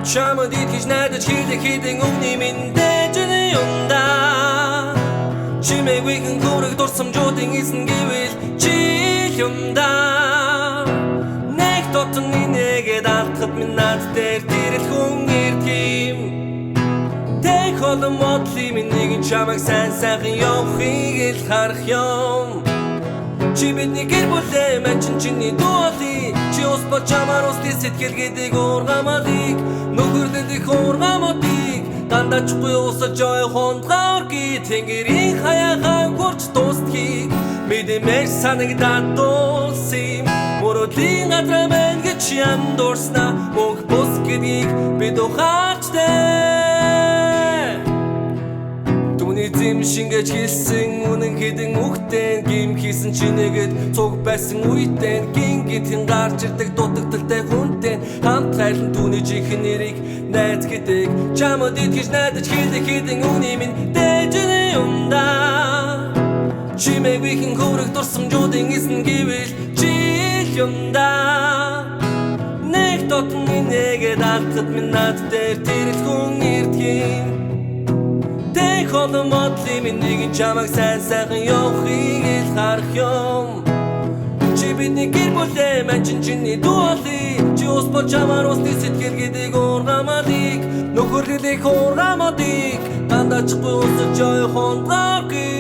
Чамд итгэж найдаж хийдэн өмнө минь дэж юмдаа чимээгүй хүрэг дурсамжуудын эзэн гэвэл чи юмдаа нэг дотн нэгэд алдахад минь над дээр тэрэл хүн ирдэм тэг олон модлын минь нэгэн чамайг сайхан явахыг л харах юм чи бидний гэр бүлээ мань чиний дуули чи ус бол чамаар ус сэтгэл гэдэг ургамалыг нөхөрлөлөх ургамуудыг дандажгүй усаж хондлоор ги тэнгэрийн хаягаан гурч дуустгийг мэдэмээр санагдаад дуусим мөрөдлийн газар байна гэж андуурснаа мөнх бус гэдгийг бид ухаарчтэй түүний зэм шингэж хэлсэн үнэн хэдэн үхтэн гим хийсэн чинээгээд цуг байсан үедэн гин гитэн гарч ирдэг дутагдaltaй хүнтэй хамт хайрлан түүний жинхэнэ нэрийг найз гэдэг чамд итгэж найдаж хийдэн үнэ минь дэж юмдаа чимээгүй хүрэг дурсамжуудын эзэн гэвэл чи юмдаа нэг дотн нэгэд алдахад минь над дээр тэрэл хүн ирдэм тэг олон модлын минь нэгэн чамайг сайхан явахыг л харах юм чи бидний гэр бүлээ мань чиний дуули чи ус бол чамаар ус сэтгэл гэдэг ургамалыг нөхөрлөлөх ургамуудыг дандажгүй усаж хондлоогүй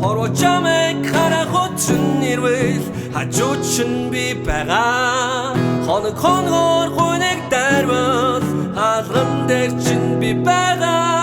хорвоо чамайг харах утсан нэрвэл хажууд чинь би байгаа хоногоор хүнийг дарвал хаалган дээр чинь би байгаа